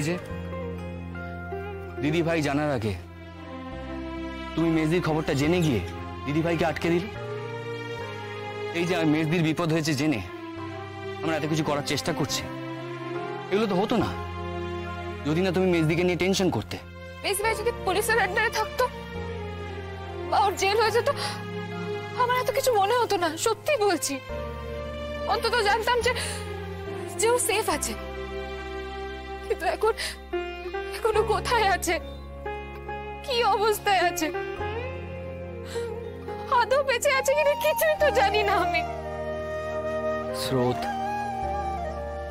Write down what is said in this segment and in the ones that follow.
যে দিদি ভাই জানার আগে তুমি মেজদির খবরটা জেনে গিয়ে দিদি ভাইকে আটকে দিলে। এই যে মেজদির বিপদ হয়েছে জেনে আমরা এত কিছু করার চেষ্টা করছি, এগুলো তো হতো না যদি না তুমি মেজদিকে নিয়ে টেনশন করতে। মেজদি ভাই যদি পুলিশের আন্ডারে থাকতো বা ওর জেল হয়ে যেত, আমার এত কিছু মনে হতো না। সত্যি বলছি, অন্তত জানতাম যে ও সেফ আছে। কিন্তু এখনো কোথায় আছে, কি অবস্থায় আছে, আদৌ বেঁচে আছে কিনা কিছুই তো জানি না আমি। স্রোত,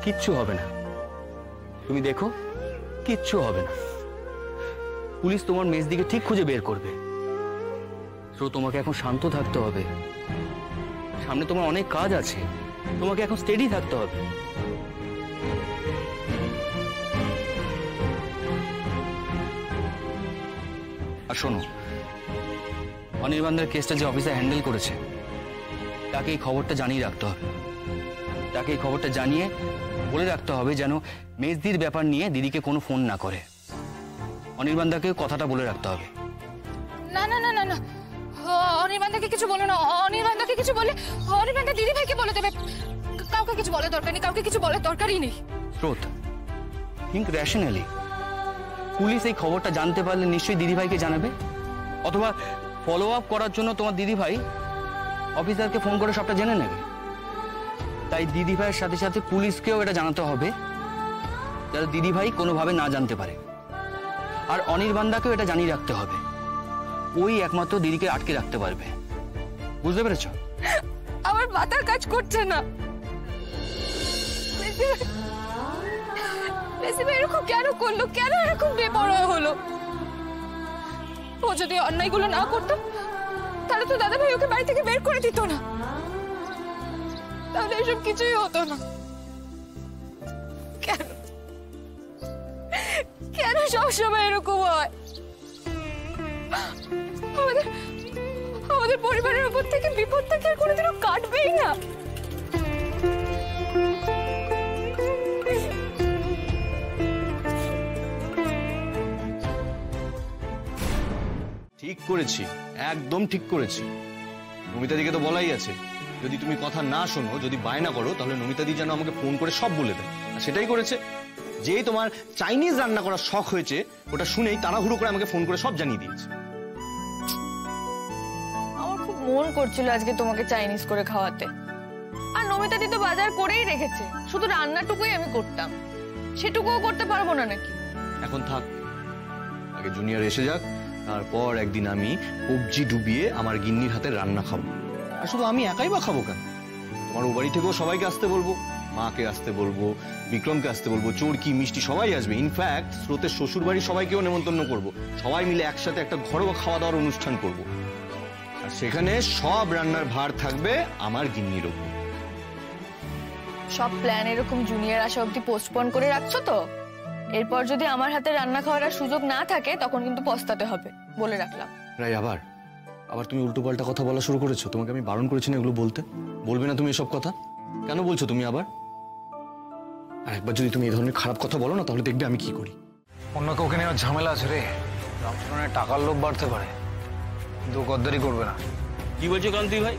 কিচ্ছু হবে না, তুমি দেখো কিচ্ছু হবে না। পুলিশ তোমার মেজদিকে ঠিক খুঁজে বের করবে। স্রোত, তোমাকে এখন শান্ত থাকতে হবে। সামনে তোমার অনেক কাজ আছে, তোমাকে এখন স্টেডি থাকতে হবে। আর শোনো, অনির্বাণের কেসটা যে অফিসার হ্যান্ডেল করেছে তাকে এই খবরটা জানিয়ে রাখতে হবে। তাকে এই খবরটা জানিয়ে বলে রাখতে হবে যেন মেজদির ব্যাপার নিয়ে দিদিকে কোনো ফোন না করে। অনির্বাণদাকে কথাটা বলে রাখতে হবে। না না না না না, অনির্বাণদাকে কিছু বলো না। অনির্বাণদাকে কিছু বলে অনির্বাণদা দিদি ভাইকে বলে দেবে। কাউকে কিছু বলার দরকার নেই, কাউকে কিছু বলার দরকারই নেই। স্রোত, থিঙ্ক র্যাশনালি। পুলিশ এই খবরটা জানতে পারলে নিশ্চয়ই দিদি ভাইকে জানাবে, অথবা ফলো আপ করার জন্য তোমার দিদি ভাই অফিসারকে ফোন করে সবটা জেনে নেবে। তাই দিদি ভাইয়ের সাথে সাথে পুলিশকেও এটা জানাতে হবে যাতে দিদি ভাই কোনোভাবে না জানতে পারে। আর অনির্বাণদাকেও এটা জানিয়ে রাখতে হবে, ওই একমাত্র দিদিকে আটকে রাখতে পারবে। বুঝতে পেরেছ? আমার মাথার কাজ করছে না। এরকম কেন করলো, কেন এরকম বেপরোয়া হলো? ও যদি অন্যায়গুলো না করতো তাহলে তো দাদা ভাই ওকে বাড়ি থেকে বের করে দিত না, তাহলে এসব কিছুই হতো না। কেন কেন সবসময় এরকম হয়? আমাদের পরিবারের উপর থেকে বিপদ থেকে আর কোনোদিনও কাটবেই না। ঠিক করেছি, একদম ঠিক করেছি। নমিতাদিকে তো বলাই আছে, যদি তুমি কথা না শোনো, যদি বায়না করো, তাহলে নমিতাদি যেন আমাকে ফোন করে সব বলে দেয়। আর সেটাই করেছে। যেই তোমার চাইনিজ রান্না করার শখ হয়েছে, ওটা শুনেই তাড়াহুড়ো করে আমাকে ফোন করে সব জানিয়ে দিয়েছে। আমার খুব মন করছিল আজকে তোমাকে চাইনিজ করে খাওয়াতে, আর নমিতাদি তো বাজার করেই রেখেছে, শুধু রান্নাটুকুই আমি করতাম। সেটুকুও করতে পারবো না নাকি? এখন থাক, আগে জুনিয়র এসে যাক, তারপর একদিন আমি কবজি ডুবিয়ে আমার গিন্নির হাতে রান্না খাবো। আর শুধু আমি একাই বা খাবো কেন? তোমার ও বাড়ি থেকেও সবাইকে আসতে বলবো, মাকে আসতে বলবো, বিক্রমকে আসতে বলবো, চোরকি মিষ্টি সবাই আসবে। ইনফ্যাক্ট স্রোতের শ্বশুর বাড়ি সবাইকেও নেমন্তন্ন করবো। সবাই মিলে একসাথে একটা ঘরোয়া খাওয়া দাওয়ার অনুষ্ঠান করব। আর সেখানে সব রান্নার ভার থাকবে আমার গিন্নির ওপর। সব প্ল্যান এরকম জুনিয়র আসা অব্দি পোস্টপোন করে রাখছো তো? এরপর যদি আমার হাতে রান্না খাওয়ার সুযোগ না থাকে তখন কিন্তু পস্তাতে হবে, বলে রাখলাম। রাই, আবার তুমি উল্টোপাল্টা কথা বলা শুরু করেছো। তোমাকে আমি বারণ করেছি না এগুলো বলতে? বলবে না তুমি এসব কথা? কেন বলছো তুমি আবার? আর একবার যদি তুমি এই ধরনের খারাপ কথা বলো না, তাহলে দেখবে আমি কি করি। অন্য কাউকে নেওয়ার ঝামেলা আছে রে। রামচরণের টাকার লোভ বাড়তে পারে, কিন্তু গদ্দারি করবে না। কি বলছো কান্তি ভাই?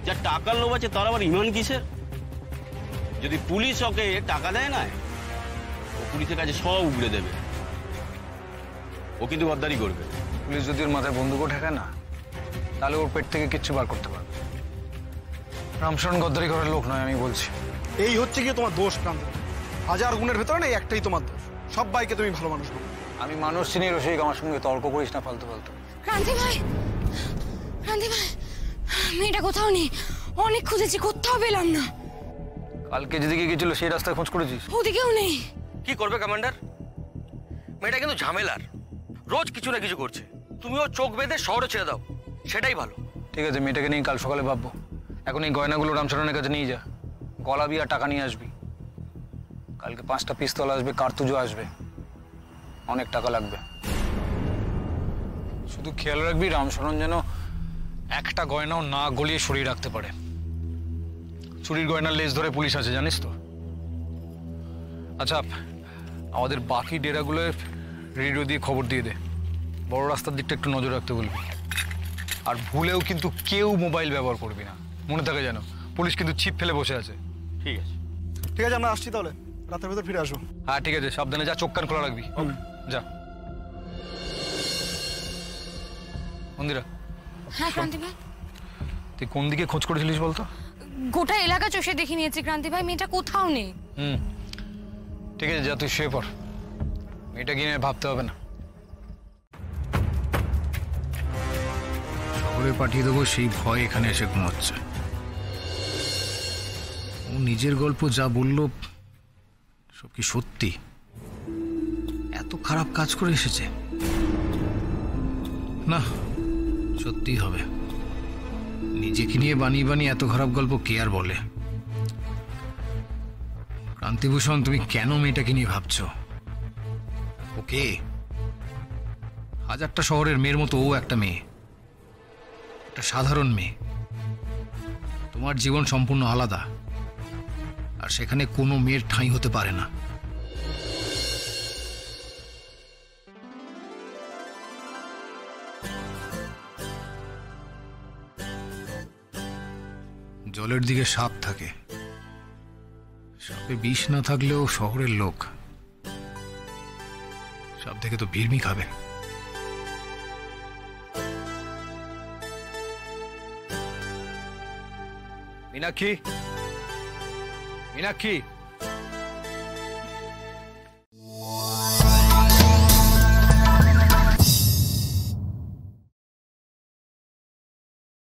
যার টাকার লোভ আছে তার আবার ইমান কিসের? যদি পুলিশ ওকে টাকা দেয় না, ও পুলিশের কাছে সব উগড়ে দেবে। ও কিন্তু গদ্দারি করবে। পুলিশ যদি ওর মাথায় বন্দুকও ঠেকায় না, তাহলে ওর পেট থেকে কিচ্ছু বার করতে পারবে। রামচরণ গদ্দারি করার লোক নয়, আমি বলছি। এই হচ্ছে কি তোমার দোষ প্রান্ত। হাজার গুণের ভেতরে না একটাই তোমার দোষ। সবাইকে তুমি ভালো মানুষ বলো। আমি মানুষ চিনি রসিক, আমার সঙ্গে তর্ক করিস না ফালতু ফালতু। ক্রান্তি ভাই, ক্রান্তি ভাই, মেয়েটা কোথাও নেই। অনেক খুঁজেছি, কোথাও পেলাম না। কালকে যেদিকে গেছিল সেই রাস্তায় খোঁজ করেছিস? ওদিকেও নেই। কি করবে কমান্ডার? মেয়েটা কিন্তু ঝামেলার, রোজ কিছু না কিছু করছে। তুমিও চোখ বেঁধে শহরে ছেড়ে দাও, সেটাই ভালো। ঠিক আছে, মেয়েটাকে নিয়ে কাল সকালে ভাববো। এখন এই গয়নাগুলো রামচরণের কাছে নিয়ে যা, গলাবি আর টাকা নিয়ে আসবি। কালকে 5টা পিস্তল আসবে, কার্তুজও আসবে, অনেক টাকা লাগবে। শুধু খেয়াল রাখবি রামচরণ যেন একটা গয়নাও না গলিয়ে সরিয়ে রাখতে পারে। চুরির গয়নার লেজ ধরে পুলিশ আছে, জানিস তো? আচ্ছা, আমাদের বাকি ডেরাগুলোর রেডিও দিয়ে খবর দিয়ে দে, বড় রাস্তার দিকটা একটু নজর রাখতে বলবি। আর ভুলেও কিন্তু কেউ মোবাইল ব্যবহার করবি না, মনে থাকে যেন। পুলিশ কিন্তু ছিপ ফেলে বসে আছে। ঠিক আছে। ঠিক আছে, আমরা আসছি তাহলে, রাতের ভেতর ফিরে আসবো। হ্যাঁ ঠিক আছে, সাবধানে যা, চোখ কান খোলা রাখবি। যা। মন্দিরা, হ্যাঁ ক্রান্তি ভাই। তুই কোন দিকে খোঁজ করেছিলিস বলতো? গোটা এলাকা চষে দেখে নিয়েছি ক্রান্তি ভাই, মেয়েটা কোথাও নেই। ঠিক আছে, যা তুই শুয়ে পড়, মেয়েটা গিয়ে ভাবতে হবে না। শহরে পাঠিয়ে দেবো সেই ভয় এখানে এসে ঘুমাচ্ছে। ও নিজের গল্প যা বলল সব কি সত্যি? এত খারাপ কাজ করে এসেছে? না, সত্যিই হবে। নিজেকে নিয়ে বানিয়ে বানিয়ে এত খারাপ গল্প কে আর বলে? ক্রান্তিভূষণ, তুমি কেন মেয়েটাকে নিয়ে ভাবছো? ওকে, হাজারটা শহরের মেয়ের মতো ও একটা মেয়ে, একটা সাধারণ মেয়ে। তোমার জীবন সম্পূর্ণ আলাদা, আর সেখানে কোনো মেয়ের ঠাঁই হতে পারে না। জলের দিকে সাপ থাকে, সাপে বিষ না থাকলেও শহরের লোক সাপ দেখে তো ভিড়মি খাবে। মীনাক্ষী, মীনাক্ষী।